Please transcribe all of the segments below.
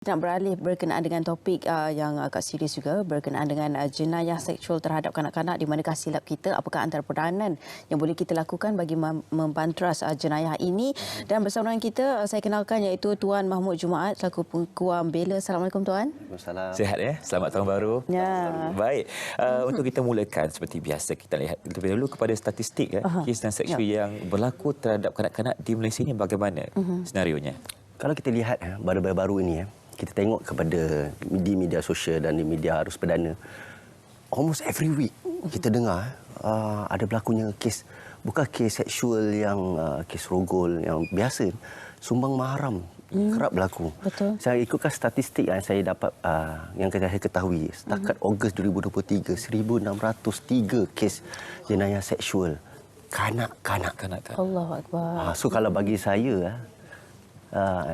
Nak beralih berkenaan dengan topik yang agak serius juga berkenaan dengan jenayah seksual terhadap kanak-kanak, di manakah silap kita, apakah antara peranan yang boleh kita lakukan bagi membantras jenayah ini. Dan bersama dengan kita saya kenalkan iaitu Tuan Mahmud Jumaat selaku Penguam Bela. Assalamualaikum Tuan. Waalaikumsalam. Sihat ya? Selamat tahun baru. Ya. Baik. Untuk kita mulakan seperti biasa, kita lihat terlebih dahulu kepada statistik kes dan seksual yang berlaku terhadap kanak-kanak di Malaysia ini bagaimana senarionya? Kalau kita lihat baru-baru ini kita tengok kepada di media sosial dan di media arus perdana, almost every week kita dengar ada berlakunya kes, bukan kes seksual yang kes rogol yang biasa, sumbang mahram kerap berlaku. Betul. Saya ikutkan statistik yang saya dapat, yang saya ketahui setakat Ogos 2023, 1603 kes jenayah seksual kanak-kanak. Allahu Akbar. So kalau bagi saya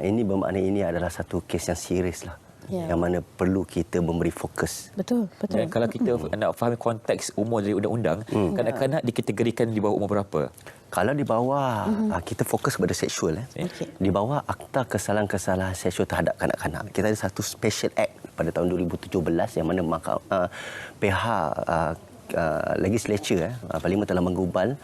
ini bermakna ini adalah satu kes yang serius lah. Ya. Yang mana perlu kita memberi fokus. Betul. Dan kalau kita nak fahami konteks umur dari undang-undang, kanak-kanak dikategorikan di bawah umur berapa? Kalau di bawah, kita fokus pada seksual. Okay. Di bawah Akta Kesalahan-Kesalahan Seksual Terhadap Kanak-Kanak, kita ada satu Special Act pada tahun 2017 yang mana pihak legislature, Parlimen telah menggubal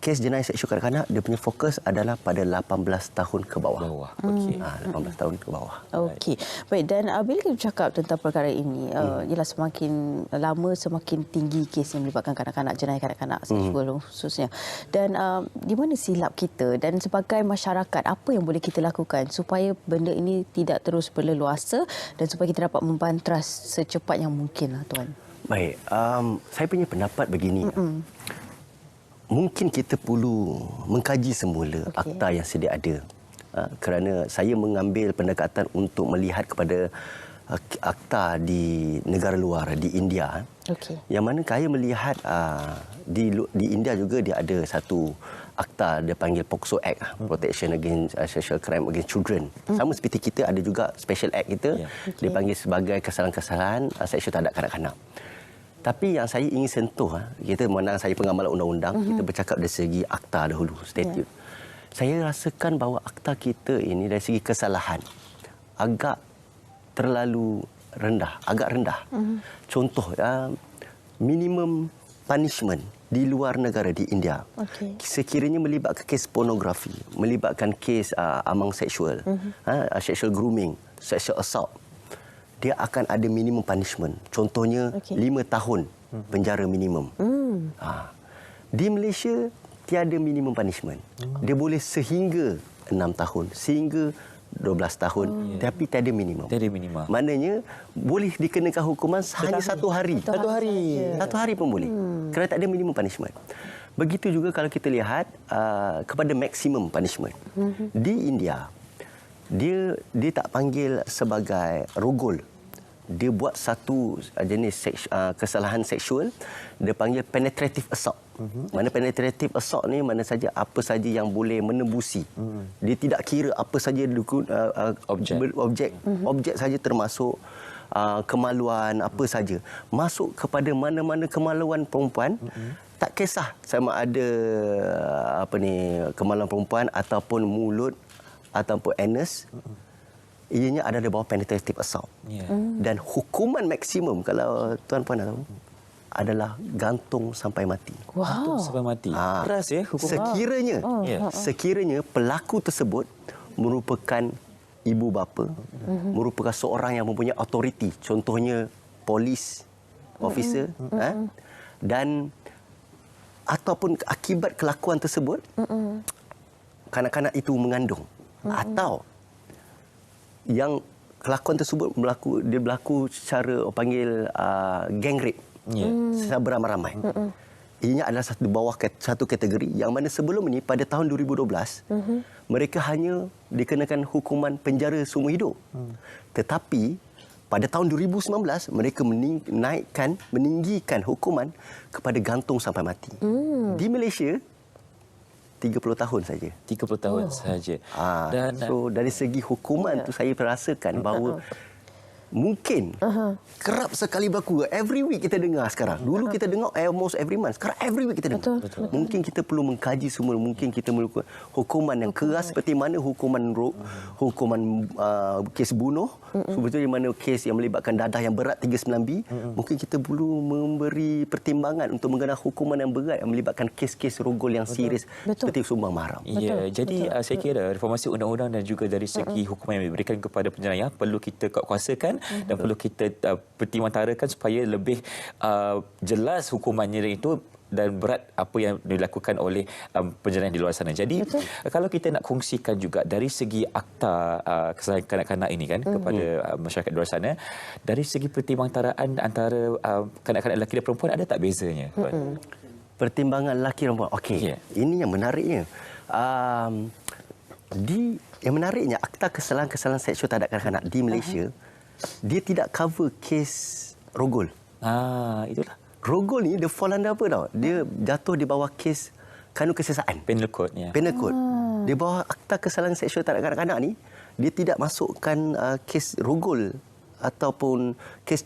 kes jenayah seksual kanak-kanak. Dia punya fokus adalah pada 18 tahun ke bawah. Okey. 18 tahun ke bawah. Okey. Baik, dan bila kita bercakap tentang perkara ini, ialah semakin lama semakin tinggi kes yang melibatkan kanak-kanak, jenayah kanak-kanak seksual khususnya. Dan di mana silap kita, dan sebagai masyarakat apa yang boleh kita lakukan supaya benda ini tidak terus berleluasa dan supaya kita dapat membantras secepat yang mungkin, Tuan. Baik, saya punya pendapat begini. Mungkin kita perlu mengkaji semula akta yang sedia ada. Kerana saya mengambil pendekatan untuk melihat kepada akta di negara luar, di India. Yang mana saya melihat di India juga dia ada satu akta, dia panggil POCSO Act, Protection Against Sexual Crime Against Children. Sama seperti kita ada juga Special Act kita, dia panggil sebagai kesalahan-kesalahan seksual terhadap kanak-kanak. Tapi yang saya ingin sentuh, kita menang saya pengamalan undang-undang, kita bercakap dari segi akta dahulu, statute. Saya rasakan bahawa akta kita ini dari segi kesalahan agak terlalu rendah, agak rendah. Contoh, minimum punishment di luar negara, di India. Sekiranya melibatkan kes pornografi, melibatkan kes amang seksual, sexual grooming, sexual assault, dia akan ada minimum punishment. Contohnya 5 tahun penjara minimum. Di Malaysia tiada minimum punishment. Dia boleh sehingga 6 tahun, sehingga 12 tahun, tapi tiada minimum. Tiada minimum. Maknanya boleh dikenakan hukuman hanya 1 hari. Satu hari pun boleh. Kerana tak ada minimum punishment. Begitu juga kalau kita lihat kepada maximum punishment. Di India, dia tak panggil sebagai rogol. Dia buat satu jenis kesalahan seksual, dia panggil penetrative assault. Mana penetrative assault ni mana saja apa saja yang boleh menembusi. Dia tidak kira apa saja objek saja, termasuk kemaluan apa saja. Masuk kepada mana-mana kemaluan perempuan, tak kisah sama ada kemaluan perempuan ataupun mulut ataupun anus. Ianya ada di bawah penetrative assault. Dan hukuman maksimum, kalau tuan-puan tahu, adalah gantung sampai mati. Gantung sampai mati. Keras ya hukuman. Sekiranya pelaku tersebut merupakan ibu bapa, merupakan seorang yang mempunyai autoriti, contohnya polis officer, dan ataupun akibat kelakuan tersebut kanak-kanak itu mengandung, atau yang kelakuan tersebut berlaku secara panggil gang rape, secara beramai-ramai. Ianya adalah di bawah satu kategori yang mana sebelum ini pada tahun 2012 mereka hanya dikenakan hukuman penjara seumur hidup. Tetapi pada tahun 2019 mereka meninggikan hukuman kepada gantung sampai mati. Di Malaysia 30 tahun saja. 30 tahun saja. Dan so dari segi hukuman tu saya merasakan bahawa mungkin kerap sekali berlaku. Every week kita dengar sekarang. Dulu kita dengar almost every month. Sekarang every week kita dengar. Betul. Mungkin kita perlu mengkaji semula. Mungkin kita melakukan hukuman yang keras seperti mana hukuman kes bunuh. Sebetulnya mana kes yang melibatkan dadah yang berat 39B. Mungkin kita perlu memberi pertimbangan untuk mengenal hukuman yang berat yang melibatkan kes-kes rogol yang serius seperti sumbang mahram. Ya, jadi saya kira reformasi undang-undang dan juga dari segi hukuman yang diberikan kepada penjerajah perlu kita kuasakan dan perlu kita pertimbangtarakan supaya lebih jelas hukumannya itu dan berat apa yang dilakukan oleh penjerajah di luar sana. Jadi kalau kita nak kongsikan juga dari segi akta kesalahan kanak-kanak ini kan kepada masyarakat di luar sana, dari segi pertimbangtaraan antara kanak-kanak lelaki dan perempuan ada tak bezanya? Pertimbangan lelaki dan perempuan. Okey. Ini yang menariknya. Yang menariknya akta kesalahan seksual terhadap kanak-kanak di Malaysia dia tidak cover kes rogol. Itulah. Rogol ni dia fall under apa tau? Dia jatuh di bawah kes kanun kesesaan. Penal code. Ya. Penal code. Di bawah akta kesalahan seksual terhadap kanak-kanak ni dia tidak masukkan kes rogol ataupun kes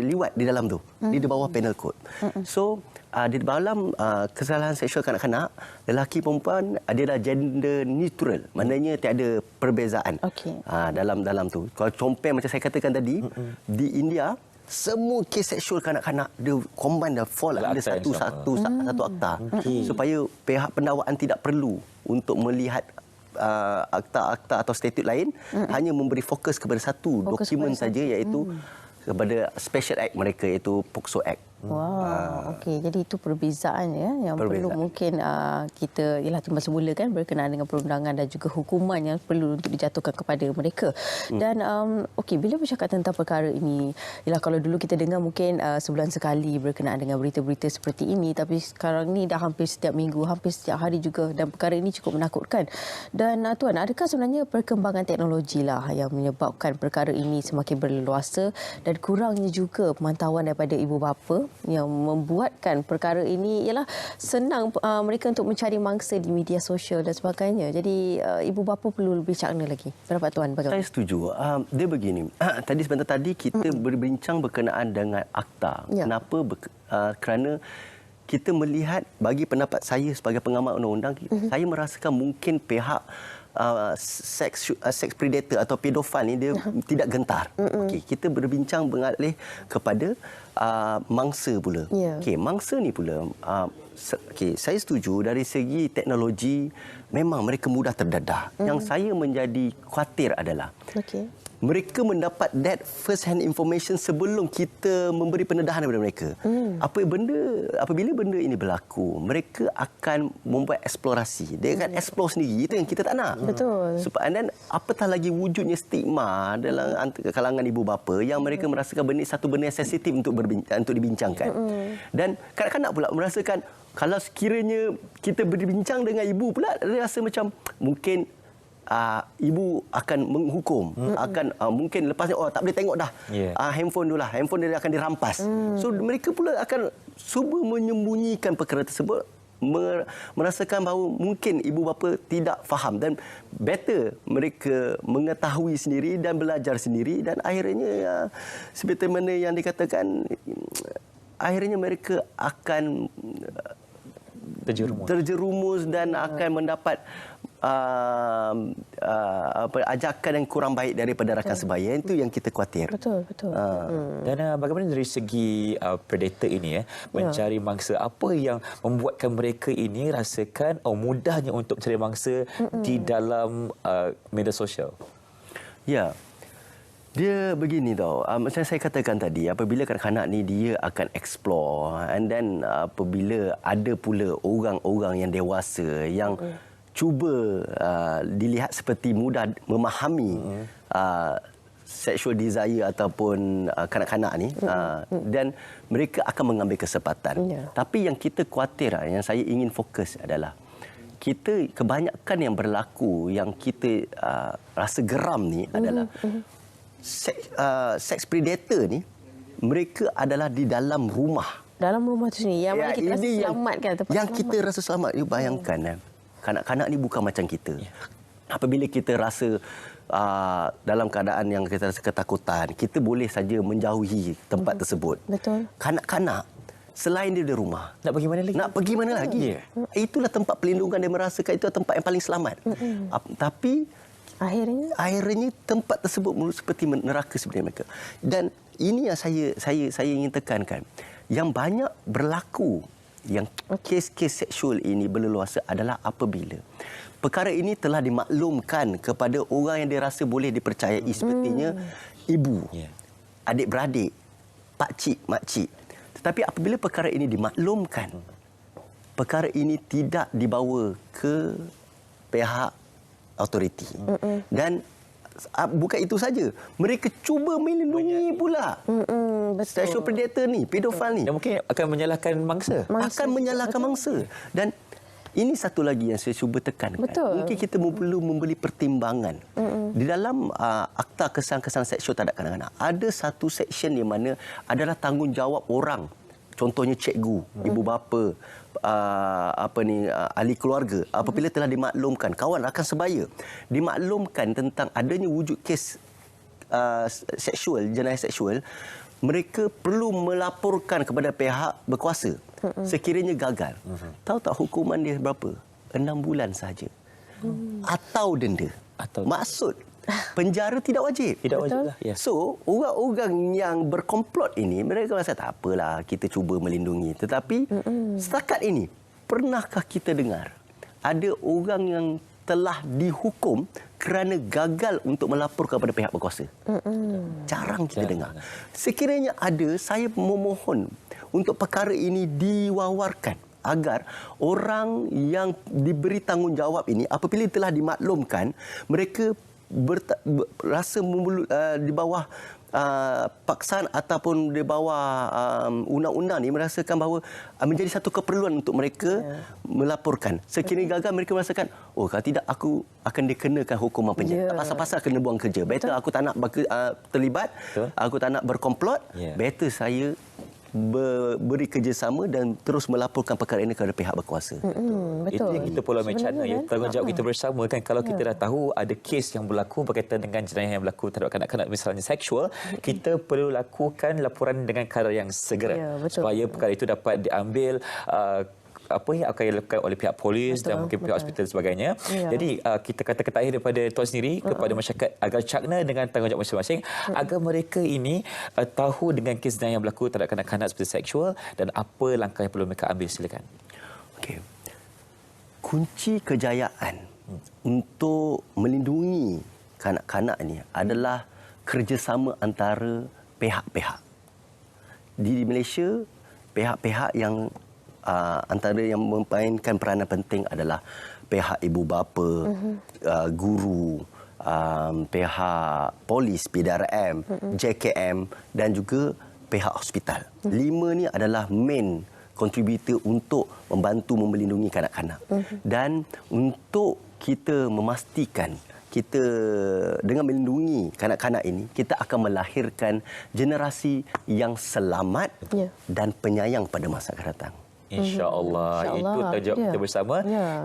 liwat di dalam tu. Dia di bawah penal code. So di dalam kesalahan seksual kanak-kanak, lelaki perempuan adalah gender neutral. Maknanya tiada perbezaan dalam tu. Kalau compare macam saya katakan tadi, di India, semua kes seksual kanak-kanak dia combine dan fall ada satu akta. Supaya pihak pendakwaan tidak perlu untuk melihat akta-akta atau statut lain, hanya memberi fokus kepada satu dokumen saja, iaitu kepada special act mereka, iaitu POCSO Act. Wow, okey. Jadi itu perbezaan ya yang perlu mungkin kita timbang semula kan berkenaan dengan perundangan dan juga hukuman yang perlu untuk dijatuhkan kepada mereka. Dan okey, bila bercakap tentang perkara ini, kalau dulu kita dengar mungkin sebulan sekali berkenaan dengan berita-berita seperti ini, tapi sekarang ni dah hampir setiap minggu, hampir setiap hari juga, dan perkara ini cukup menakutkan. Dan Tuan, adakah sebenarnya perkembangan teknologi lah yang menyebabkan perkara ini semakin berleluasa dan kurangnya juga pemantauan daripada ibu bapa yang membuatkan perkara ini ialah senang mereka untuk mencari mangsa di media sosial dan sebagainya. Jadi ibu bapa perlu lebih cakna lagi. Pendapat Tuan bagaimana? Saya setuju. Dia begini. Sebentar tadi kita berbincang berkenaan dengan akta. Kenapa? Kerana kita melihat, bagi pendapat saya sebagai pengamat undang-undang, saya merasakan mungkin pihak seks predator atau pedofil ni dia tidak gentar. Okey, kita berbincang mengalih kepada mangsa pula. Okey, mangsa ni pula saya setuju dari segi teknologi memang mereka mudah terdedah. Yang saya menjadi khawatir adalah mereka mendapat that first hand information sebelum kita memberi pendedahan kepada mereka. Apabila benda ini berlaku, mereka akan membuat eksplorasi. Dia akan explore sendiri. Itu yang kita tak nak. Betul. Dan apatah lagi wujudnya stigma dalam kalangan ibu bapa yang mereka merasakan benda satu benda yang sensitif untuk dibincangkan. Dan kanak-kanak pula merasakan kalau sekiranya kita berbincang dengan ibu pula, dia rasa macam mungkin ibu akan menghukum, akan mungkin lepasnya tak boleh tengok dah handphone dulu lah, handphone dia akan dirampas. So mereka pula akan cuba menyembunyikan perkara tersebut, merasakan bahawa mungkin ibu bapa tidak faham, dan better mereka mengetahui sendiri dan belajar sendiri, dan akhirnya seperti mana yang dikatakan, akhirnya mereka akan terjerumus dan akan mendapat ajakan yang kurang baik daripada rakan sebaya. Itu yang kita khawatir. Betul. Dan bagaimana dari segi predator ini mencari mangsa, apa yang membuatkan mereka ini rasakan mudahnya untuk mencari mangsa di dalam media sosial? Ya. Dia begini tau, macam saya katakan tadi, apabila kanak-kanak ni dia akan explore, and then apabila ada pula orang-orang yang dewasa yang cuba dilihat seperti mudah memahami sexual desire ataupun kanak-kanak ni, dan mereka akan mengambil kesempatan. Tapi yang kita khawatir, yang saya ingin fokus adalah kita kebanyakan yang berlaku, yang kita rasa geram ni adalah seks predator ni, mereka adalah di dalam rumah. Dalam rumah tu sendiri, yang mana kita rasa selamat kan? Yang kita rasa selamat. You bayangkan, kanak-kanak ni bukan macam kita. apabila kita rasa dalam keadaan yang kita rasa ketakutan, kita boleh saja menjauhi tempat tersebut. Betul. Kanak-kanak, selain dia di rumah, Nak pergi mana lagi? nak pergi mana lagi? Itulah tempat perlindungan dia merasakan itu tempat yang paling selamat. Tapi akhirnya tempat tersebut seperti neraka sebenarnya mereka. Dan ini yang saya ingin tekankan. Yang banyak berlaku yang kes-kes seksual ini berleluasa adalah apabila perkara ini telah dimaklumkan kepada orang yang dirasa boleh dipercayai, sepertinya ibu, adik-beradik, pakcik, makcik. Tetapi apabila perkara ini dimaklumkan, perkara ini tidak dibawa ke pihak autoriti. Dan bukan itu saja, mereka cuba melindungi pula sexual predator ni, pedofil ni. Dan mungkin akan menyalahkan mangsa. Akan menyalahkan mangsa. Dan ini satu lagi yang saya cuba tekankan. Betul. Mungkin kita perlu memberi pertimbangan. Di dalam Akta Kesan-Kesan Seksual Terhadap Kanak-kanak, ada satu seksyen di mana adalah tanggungjawab orang. Contohnya cikgu, ibu bapa, ahli keluarga. Apabila telah dimaklumkan, kawan rakan sebaya, dimaklumkan tentang adanya wujud kes seksual, jenayah seksual, mereka perlu melaporkan kepada pihak berkuasa. Sekiranya gagal. Tahu tak hukuman dia berapa? 6 bulan sahaja. Atau denda. Maksud, penjara tidak wajib. Tidak wajib lah. Ya. So, orang-orang yang berkomplot ini, mereka rasa tak apalah, kita cuba melindungi. Tetapi, setakat ini, pernahkah kita dengar ada orang yang telah dihukum kerana gagal untuk melapor kepada pihak berkuasa? Jarang kita dengar. Sekiranya ada, saya memohon untuk perkara ini diwawarkan agar orang yang diberi tanggungjawab ini apabila telah dimaklumkan, mereka rasa di bawah paksaan ataupun di bawah undang-undang ni merasakan bahawa menjadi satu keperluan untuk mereka melaporkan. Sekiranya gagal, mereka merasakan, oh kalau tidak aku akan dikenakan hukuman penjara. Tak pasal-pasal kena buang kerja. Better aku tak nak terlibat, aku tak nak berkomplot. Better saya beri kerjasama dan terus melaporkan perkara ini kepada pihak berkuasa. Betul. Itu yang kita perlu ambil cara, ya. Tanggungjawab kita bersama kan. Kalau kita dah tahu ada kes yang berlaku berkaitan dengan jenayah yang berlaku terhadap kanak-kanak, misalnya seksual, kita perlu lakukan laporan dengan kadar yang segera, supaya perkara itu dapat diambil apa yang akan dilakukan oleh pihak polis dan mungkin pihak hospital dan sebagainya. Jadi kita kata terakhir daripada tuan sendiri kepada masyarakat agar cakna dengan tanggungjawab masing-masing, agar mereka ini tahu dengan kes yang berlaku terhadap kanak-kanak seperti seksual dan apa langkah yang perlu mereka ambil. Silakan. Okey. Kunci kejayaan untuk melindungi kanak-kanak ini adalah kerjasama antara pihak-pihak. Di Malaysia, pihak-pihak yang antara yang memainkan peranan penting adalah pihak ibu bapa, guru, pihak polis, PDRM, JKM dan juga pihak hospital. 5 ni adalah main kontributor untuk membantu melindungi kanak-kanak. Dan untuk kita memastikan kita dengan melindungi kanak-kanak ini, kita akan melahirkan generasi yang selamat dan penyayang pada masa akan datang. InsyaAllah. Itu tanggungjawab kita bersama.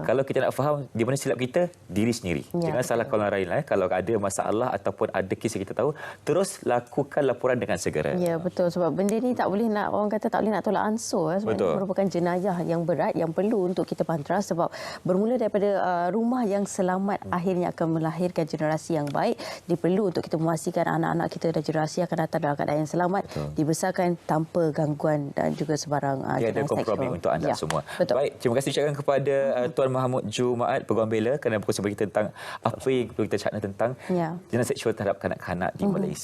Kalau kita nak faham di mana silap kita, diri sendiri. Jangan salahkan orang lain. Kalau ada masalah ataupun ada kes yang kita tahu, terus lakukan laporan dengan segera. Ya, betul. Sebab benda ni tak boleh nak, orang kata tak boleh nak tolak ansur. Sebab ini merupakan jenayah yang berat yang perlu untuk kita pantras. Sebab bermula daripada rumah yang selamat akhirnya akan melahirkan generasi yang baik. Dia perlu untuk kita memastikan anak-anak kita dan generasi akan datang dalam keadaan yang selamat, dibesarkan tanpa gangguan dan juga sebarang jenayah seksual untuk anda semua. Betul. Baik, terima kasih ucapkan kepada Tuan Mahmud Jumaat Peguam Bela kerana berkongsi bagi kita tentang apa yang perlu kita cakna tentang jenayah seksual terhadap kanak-kanak di Malaysia.